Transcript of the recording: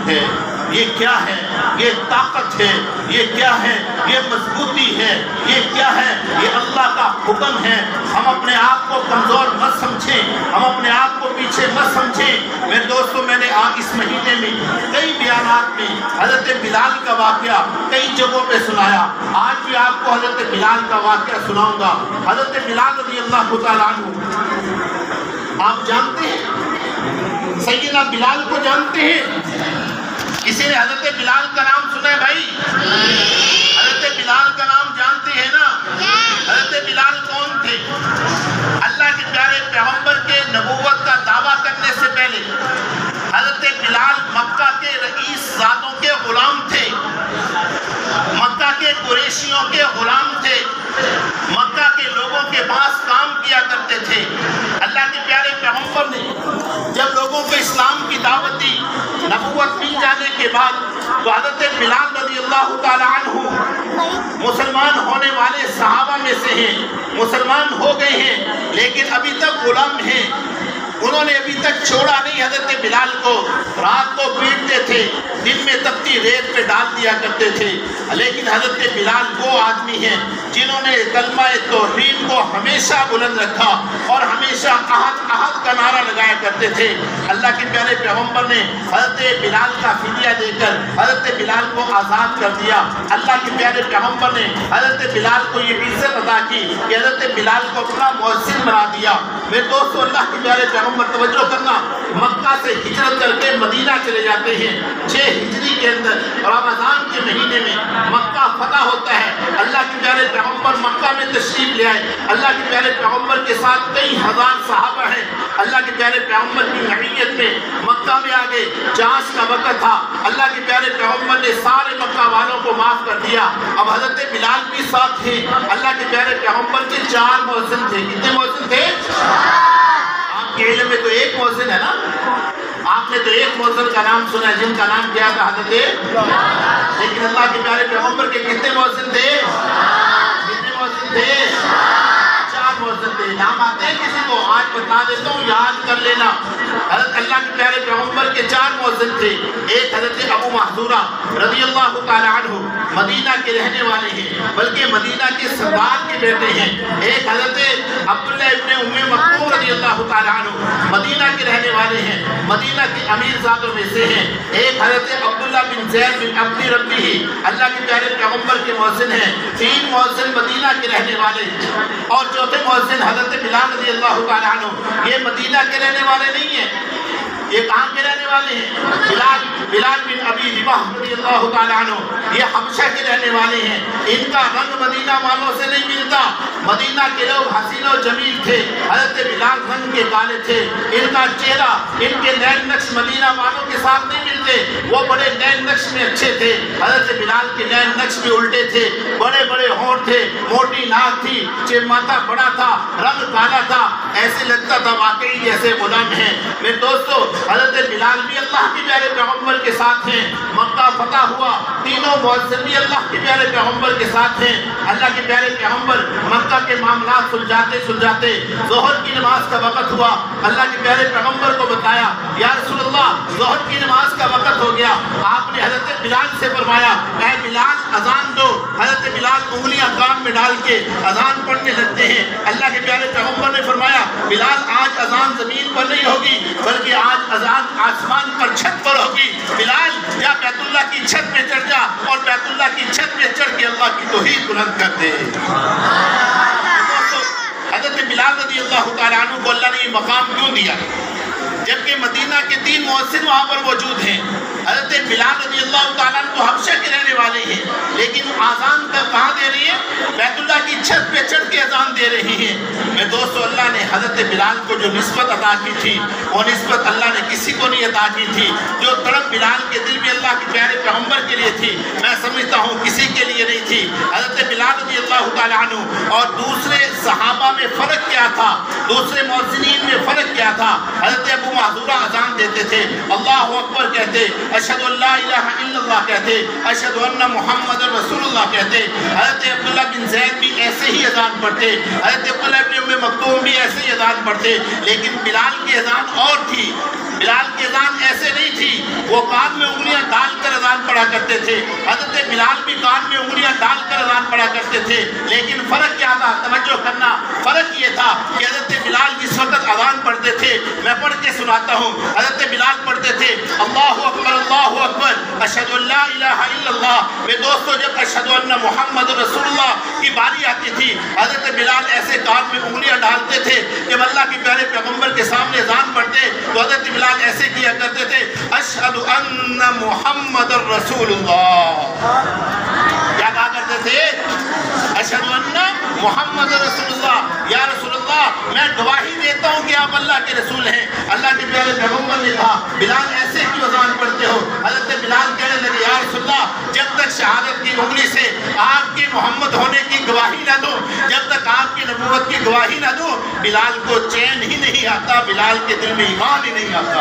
ہے، یہ کیا ہے؟ یہ طاقت ہے، یہ کیا ہے؟ یہ مضبوطی ہے، یہ کیا ہے؟ یہ اللہ کا حکم ہے۔ ہم اپنے آپ کو کمزور مت سمجھیں، ہم اپنے آپ کو پیچھے مت سمجھیں۔ میرے دوستوں، میں نے اس مہینے میں کئی بیانات میں حضرت بلال کا واقعہ کئی جگہوں پہ سنایا۔ آج بھی آپ کو حضرت بلال کا واقعہ سناؤں گا۔ حضرت بلال رضی اللہ تعالیٰ عنہ، آپ جانتے ہیں سیدنا بلال کو جانتے ہیں؟ کسی نے حضرت بلال کا نام سنا ہے بھائی؟ حضرت بلال کا نام جانتے ہیں نا؟ حضرت بلال کون تھے؟ اللہ کے پیارے پیغمبر کے نبوت کا دعویٰ کرنے سے پہلے حضرت بلال مکہ کے رئیس زادوں کے غلام تھے، مکہ کے قریشیوں کے غلام تھے، مکہ کے لوگوں کے پاس کام کیا کرتے تھے۔ اللہ کے پیارے پیغمبر نے جب لوگوں کو اسلام کی دعوت دی، نبوت مل جانے کے بعد، تو حضرت بلال رضی اللہ تعالیٰ عنہ مسلمان ہونے والے صحابہ میں سے ہیں، مسلمان ہو گئے ہیں لیکن ابھی تک غلام ہیں۔ انہوں نے ابھی تک چھوڑا نہیں حضرت بلال کو، رات کو پیٹتے تھے، دن میں تپتی ریت پہ ڈال دیا کرتے تھے۔ لیکن حضرت بلال وہ آدمی ہیں جنہوں نے کلمہ توحید کو ہمیشہ بلند رکھا اور ہمیشہ احد احد کا نعرہ لگایا کرتے تھے۔ اللہ کے پیارے پیغمبر نے حضرت بلال کا فدیہ دے کر حضرت بلال کو آزاد کر دیا۔ اللہ کے پیارے پیغمبر نے حضرت بلال کو یہ عزت عطا کی کہ حضرت بلال کو اپنا مؤذن بنا دیا۔ میرے دوستو، اللہ کے پیارے پیغمبر، توجہ کرنا، مکہ سے ہجرت کر کے مدینہ چلے جاتے ہیں 6 ہجری کے اندر، رمضان کے مہینے میں مکہ فتح ہوتا ہے۔ اللہ کے پیارے پیغمبر مکہ میں تشریف لے آئے۔ اللہ کے پیارے پیغمبر کے ساتھ کئی ہزار صحابہ ہیں۔ اللہ کے پیارے پیغمبر کی معیت میں مکہ میں آگے جانچ کا وقت تھا۔ اللہ کے پیارے پیغمبر نے سارے مکہ والوں کو معاف کر دیا۔ اب حضرت بلال بھی ساتھ تھے۔ اللہ کے پیارے پیغمبر کے 4 مؤذن تھے۔ کتنے مؤذن تھے؟ آپ کے علم میں تو ایک مؤذن ہے نا؟ آپ نے تو ایک مؤذن کا نام سنا ہے جن کا نام کیا تھا حضرت، لیکن اللہ کے پیارے پیغمبر کے کتنے مؤذن تھے؟ کتنے مؤذن تھے؟ 4 مؤذن تھے۔ نام آتے ہیں کسی کو؟ آج بتا دیتا ہوں، یاد کر لینا۔ حضرت اللہ کے پیارے پیغمبر کے 4 مؤذن تھے۔ ایک حضرت ابو محذورہ رضی اللہ تعالیٰ عنہ، مدینہ کے رہنے والے ہیں، بلکہ مدینہ کے سردار کے بیٹے ہیں۔ ایک حضرت عبداللہ ابن ام مکتوم رضی اللہ تعالیٰ عنہ، مدینہ کے رہنے والے ہیں، مدینہ کے امیر زادوں میں سے ہیں۔ ایک حضرت عبداللہ بن زید بن عبد ربی، اللہ کے پیارے پیغمبر کے مؤذن ہیں۔ 3 مؤذن مدینہ کے رہنے والے، اور چوتھے مؤذن حضرت بلال رضی اللہ تعالیٰ عنہ۔ یہ مدینہ کے رہنے والے نہیں ہیں، یہ کہاں کے رہنے والے ہیں؟ بلال بن ابی رباح رضی اللہ تعالیٰ عنہ، یہ حبشہ کے رہنے والے ہیں۔ ان کا رنگ مدینہ والوں سے نہیں ملتا۔ مدینہ کے لوگ حسین و جمیل تھے، حضرت بلال رنگ کے کالے تھے۔ ان کا چہرہ، ان کے نین نقش مدینہ والوں کے ساتھ نہیں ملتے، وہ بڑے نین نقش میں اچھے تھے۔ حضرت بلال کے نین نقش میں الٹے تھے، بڑے بڑے ہونٹ تھے، موٹی ناک تھی، ماتھا بڑا تھا، رنگ کالا تھا، ایسے لگتا تھا واقعی جیسے غلام ہیں۔ میرے دوستو، حضرت بلال بھی اللہ کے پیارے پیغمبر کے ساتھ ہیں۔ مکہ فتح ہوا، تینوں مؤذن بھی اللہ کے پیارے پیغمبر کے ساتھ ہیں۔ اللہ کے پیارے پیغمبر مکہ کے معاملات سلجھاتے سلجھاتے ظہر کی نماز کا وقت ہوا۔ اللہ کے پیارے پیغمبر کو بتایا، یا رسول اللہ، ظہر کی نماز کا وقت ہو گیا۔ آپ نے حضرت بلال سے فرمایا، اے بلال اذان دو۔ حضرت بلال انگلیاں کان میں ڈال کے اذان پڑھنے لگتے ہیں۔ اللہ کے پیارے پیغمبر نے فرمایا، بلال آج اذان زمین پر نہیں ہوگی بلکہ آج اذان آسمان پر چھت پر ہوگی۔ بلال یا بیت اللہ کی چھت پہ چڑھ جا اور بیت اللہ کی چھت پہ چڑھ کے اللہ کی توحید بلند کر دے۔ حضرت بلال رضی اللہ تعالیٰ عنہ کو اللہ نے یہ مقام کیوں دیا؟ جبکہ مدینہ کے 3 مؤذن وہاں پر موجود ہیں۔ حضرت بلال رضی اللہ تعالیٰ عنہ تو حبشہ کے رہنے والے ہیں، لیکن آزان کہاں دے رہی ہیں؟ بیت اللہ کی چھت پہ چڑھ کے اذان دے رہی ہیں۔ میں دوستو، اللہ نے حضرت بلال کو جو نسبت عطا کی تھی، وہ نسبت اللہ نے کسی کو نہیں عطا کی تھی۔ جو تڑپ بلال کے دل میں اللہ کے پیارے پیغمبر کے لیے تھی، میں سمجھتا ہوں کسی کے لیے نہیں تھی۔ حضرت بلال رضی اللہ تعالیٰ عنہ اور دوسرے صحابہ میں فرق کیا تھا؟ دوسرے مؤذنین میں فرق کیا تھا؟ حضرت ابو محذورہ اذان دیتے تھے، اللہ اکبر کہتے، اشہد ان لا الہ الا اللہ کہتے، اشہد ان محمد رسول اللہ کہتے۔ حضرت عبداللہ بن زید بھی ایسے ہی اذان پڑھتے، حضرت عبداللہ بن ام مکتوم بھی ایسے ہی اذان پڑھتے، لیکن بلال کی اذان اور تھی۔ بلال کی اذان ایسے نہیں تھی، وہ کان میں انگلیاں ڈال کر اذان پڑھا کرتے تھے، حضرت بلال بھی کان میں انگلیاں ڈال کر اذان پڑھا کرتے تھے، لیکن فرق کیا تھا؟ توجہ کرنا، فرق یہ تھا کہ حضرت بلال جس وقت اذان پڑھتے تھے، میں پڑھ کے سناتا ہوں، حضرت بلال پڑھتے تھے اللہ اکبر اشہد ان لا الہ الا اللہ۔ میرے دوستو، جب اشہد ان محمد رسول اللہ کی باری آتی تھی، حضرت بلال ایسے کان میں انگلیاں ڈالتے تھے۔ جب اللہ کے پیارے پیغمبر کے سامنے اذان پڑھتے تو حضرت بلال ایسے کیا کرتے تھے، اشہد ان محمد رسول اللہ۔ کیا کہا کرتے تھے؟ اشہد ان محمد رسول اللہ، یا رسول اللہ میں گواہی دیتا ہوں کہ آپ اللہ کے رسول ہیں۔ اللہ کے پیارے پیغمبر نے کہا بلال ایسے کیوں اذان پڑھتے ہو؟ حضرت بلال کہنے لگے یا رسول اللہ جب تک شہادت کی انگلی سے آپ کے محمد ہونے کی گواہی نہ دوں، جب تک آپ کی نبوت کی گواہی نہ دوں، بلال کو چین ہی نہیں آتا، بلال کے دل میں ایمان ہی نہیں آتا۔